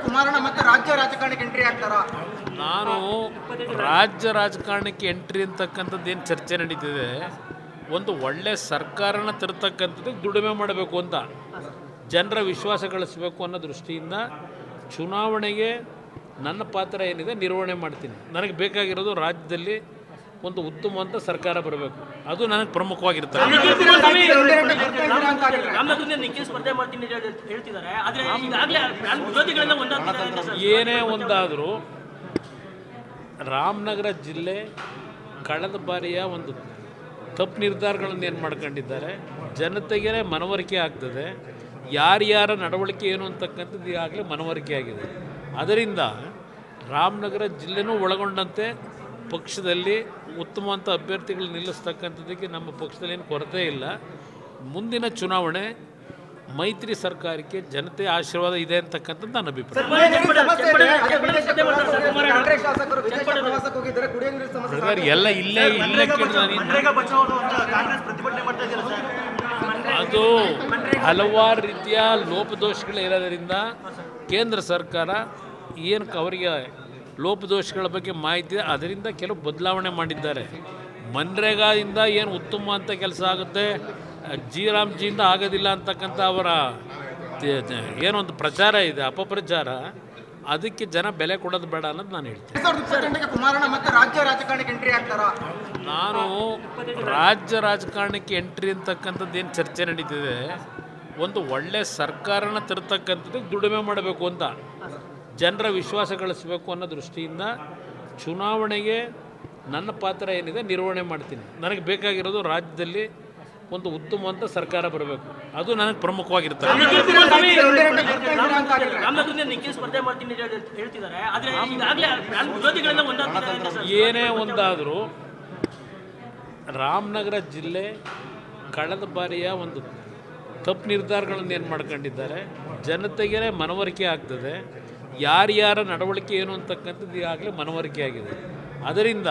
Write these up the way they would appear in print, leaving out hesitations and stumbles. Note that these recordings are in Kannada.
ಕುಮಾರಣ್ಣ ಮತ್ತೆ ರಾಜ್ಯ ರಾಜಕಾರಣಕ್ಕೆ ಎಂಟ್ರಿ ಆಗ್ತಾರಾ? ನಾನು ರಾಜ್ಯ ರಾಜಕಾರಣಕ್ಕೆ ಎಂಟ್ರಿ ಅಂತಕ್ಕಂಥದ್ದು ಏನು ಚರ್ಚೆ ನಡೀತಿದೆ, ಒಂದು ಒಳ್ಳೆ ಸರ್ಕಾರನ ತರತಕ್ಕಂಥದ್ದು ದುಡಿಮೆ ಮಾಡಬೇಕು ಅಂತ, ಜನರ ವಿಶ್ವಾಸ ಗಳಿಸಬೇಕು ಅನ್ನೋ ದೃಷ್ಟಿಯಿಂದ ಚುನಾವಣೆಗೆ ನನ್ನ ಪಾತ್ರ ಏನಿದೆ ನಿರ್ವಹಣೆ ಮಾಡ್ತೀನಿ. ನನಗೆ ಬೇಕಾಗಿರೋದು ರಾಜ್ಯದಲ್ಲಿ ಒಂದು ಉತ್ತಮವಂತ ಸರ್ಕಾರ ಬರಬೇಕು, ಅದು ನನಗೆ ಪ್ರಮುಖವಾಗಿರ್ತದೆ. ಏನೇ ಒಂದಾದರೂ ರಾಮನಗರ ಜಿಲ್ಲೆ ಕಳೆದ ಬಾರಿಯ ಒಂದು ತಪ್ಪು ನಿರ್ಧಾರಗಳನ್ನು ಏನು ಮಾಡ್ಕೊಂಡಿದ್ದಾರೆ, ಜನತೆಗೆ ಮನವರಿಕೆ ಆಗ್ತದೆ, ಯಾರ್ಯಾರ ನಡವಳಿಕೆ ಏನು ಅಂತಕ್ಕಂಥದ್ದು ಈಗಾಗಲೇ ಮನವರಿಕೆ ಆಗಿದೆ. ಅದರಿಂದ ರಾಮನಗರ ಜಿಲ್ಲೆನೂ ಒಳಗೊಂಡಂತೆ ಪಕ್ಷದಲ್ಲಿ ಉತ್ತಮವಂತ ಅಭ್ಯರ್ಥಿಗಳು ನಿಲ್ಲಿಸ್ತಕ್ಕಂಥದ್ದಕ್ಕೆ ನಮ್ಮ ಪಕ್ಷದಲ್ಲಿ ಏನು ಕೊರತೆ ಇಲ್ಲ. ಮುಂದಿನ ಚುನಾವಣೆ ಮೈತ್ರಿ ಸರ್ಕಾರಕ್ಕೆ ಜನತೆಯ ಆಶೀರ್ವಾದ ಇದೆ ಅಂತಕ್ಕಂಥದ್ದು ನನ್ನ ಅಭಿಪ್ರಾಯ. ಎಲ್ಲ ಇಲ್ಲೇ ಅದು ಹಲವಾರು ರೀತಿಯ ಲೋಪದೋಷಗಳು ಇರೋದರಿಂದ ಕೇಂದ್ರ ಸರ್ಕಾರ ಏನು ಅವರಿಗೆ ಲೋಪದೋಷಗಳ ಬಗ್ಗೆ ಮಾಹಿತಿ ಅದರಿಂದ ಕೆಲವು ಬದಲಾವಣೆ ಮಾಡಿದ್ದಾರೆ. ಮನ್ರೇಗಾದಿಂದ ಏನು ಉತ್ತಮ ಅಂತ ಕೆಲಸ ಆಗುತ್ತೆ, ಜಿಯಿಂದ ಆಗೋದಿಲ್ಲ ಅಂತಕ್ಕಂಥ ಅವರ ಏನೊಂದು ಪ್ರಚಾರ ಇದೆ, ಅಪಪ್ರಚಾರ, ಅದಕ್ಕೆ ಜನ ಬೆಲೆ ಕೊಡೋದು ಬೇಡ ಅನ್ನೋದು ನಾನು ಹೇಳ್ತೀನಿ. ಕುಮಾರಣ್ಣ ಮತ್ತೆ ರಾಜ್ಯ ರಾಜಕಾರಣಕ್ಕೆ ಎಂಟ್ರಿ ಆಗ್ತಾರಾ? ನಾನು ರಾಜ್ಯ ರಾಜಕಾರಣಕ್ಕೆ ಎಂಟ್ರಿ ಅಂತಕ್ಕಂಥದ್ದು ಏನು ಚರ್ಚೆ ನಡೀತಿದೆ, ಒಂದು ಒಳ್ಳೆ ಸರ್ಕಾರನ ತರತಕ್ಕಂಥದ್ದು ದುಡಿಮೆ ಮಾಡಬೇಕು ಅಂತ, ಜನರ ವಿಶ್ವಾಸ ಗಳಿಸಬೇಕು ಅನ್ನೋ ದೃಷ್ಟಿಯಿಂದ ಚುನಾವಣೆಗೆ ನನ್ನ ಪಾತ್ರ ಏನಿದೆ ನಿರ್ವಹಣೆ ಮಾಡ್ತೀನಿ. ನನಗೆ ಬೇಕಾಗಿರೋದು ರಾಜ್ಯದಲ್ಲಿ ಒಂದು ಉತ್ತಮವಂತ ಸರ್ಕಾರ ಬರಬೇಕು, ಅದು ನನಗೆ ಪ್ರಮುಖವಾಗಿರ್ತದೆ. ಏನೇ ಒಂದಾದರೂ ರಾಮನಗರ ಜಿಲ್ಲೆ ಕಳೆದ ಬಾರಿಯ ಒಂದು ತಪ್ಪು ನಿರ್ಧಾರಗಳನ್ನು ಏನು ಮಾಡ್ಕೊಂಡಿದ್ದಾರೆ, ಜನತೆಗೆ ಮನವರಿಕೆ ಆಗ್ತದೆ, ಯಾರ್ಯಾರ ನಡವಳಿಕೆ ಏನು ಅಂತಕ್ಕಂಥದ್ದು ಈಗಾಗಲೇ ಮನವರಿಕೆ ಆಗಿದೆ. ಅದರಿಂದ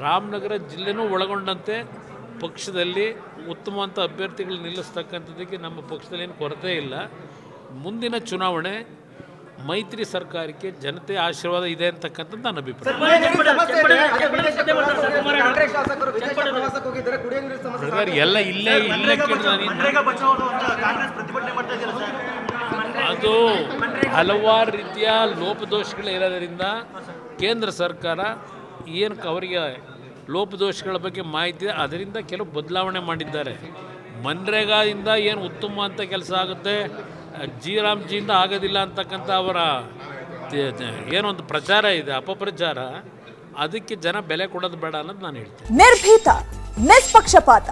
ರಾಮನಗರ ಜಿಲ್ಲೆನೂ ಒಳಗೊಂಡಂತೆ ಪಕ್ಷದಲ್ಲಿ ಉತ್ತಮವಂತ ಅಭ್ಯರ್ಥಿಗಳು ನಿಲ್ಲಿಸ್ತಕ್ಕಂಥದ್ದಕ್ಕೆ ನಮ್ಮ ಪಕ್ಷದಲ್ಲಿ ಏನು ಕೊರತೆ ಇಲ್ಲ. ಮುಂದಿನ ಚುನಾವಣೆ ಮೈತ್ರಿ ಸರ್ಕಾರಕ್ಕೆ ಜನತೆಯ ಆಶೀರ್ವಾದ ಇದೆ ಅಂತಕ್ಕಂಥದ್ದು ನನ್ನ ಅಭಿಪ್ರಾಯ. ಎಲ್ಲ ಇಲ್ಲೇ ಅದು ಹಲವಾರು ರೀತಿಯ ಲೋಪದೋಷಗಳು ಇರೋದರಿಂದ ಕೇಂದ್ರ ಸರ್ಕಾರ ಏನು ಅವರಿಗೆ ಲೋಪದೋಷಗಳ ಬಗ್ಗೆ ಮಾಹಿತಿ ಅದರಿಂದ ಕೆಲವು ಬದಲಾವಣೆ ಮಾಡಿದ್ದಾರೆ. ಮನ್ರೇಗಾದಿಂದ ಏನು ಉತ್ತಮ ಅಂತ ಕೆಲಸ ಆಗುತ್ತೆ, ಜಿಯಿಂದ ಆಗೋದಿಲ್ಲ ಅಂತಕ್ಕಂಥ ಅವರ ಏನೊಂದು ಪ್ರಚಾರ ಇದೆ, ಅಪಪ್ರಚಾರ, ಅದಕ್ಕೆ ಜನ ಬೆಲೆ ಕೊಡೋದು ಬೇಡ ಅನ್ನೋದು ನಾನು ಹೇಳ್ತೀನಿ. ನಿರ್ಭೀತ, ನಿಷ್ಪಕ್ಷಪಾತ,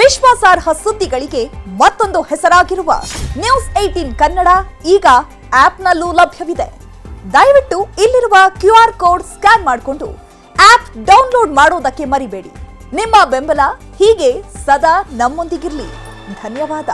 ವಿಶ್ವಾಸಾರ್ಹ ಸುದ್ದಿಗಳಿಗೆ ಮತ್ತೊಂದು ಹೆಸರಾಗಿರುವ ನ್ಯೂಸ್ 18 ಕನ್ನಡ ಈಗ ಆಪ್ನಲ್ಲೂ ಲಭ್ಯವಿದೆ. ದಯವಿಟ್ಟು ಇಲ್ಲಿರುವ QR ಕೋಡ್ ಸ್ಕ್ಯಾನ್ ಮಾಡಿಕೊಂಡು ಆಪ್ ಡೌನ್ಲೋಡ್ ಮಾಡೋದಕ್ಕೆ ಮರಿಬೇಡಿ. ನಿಮ್ಮ ಬೆಂಬಲ ಹೀಗೆ ಸದಾ ನಮ್ಮೊಂದಿಗಿರಲಿ. ಧನ್ಯವಾದ.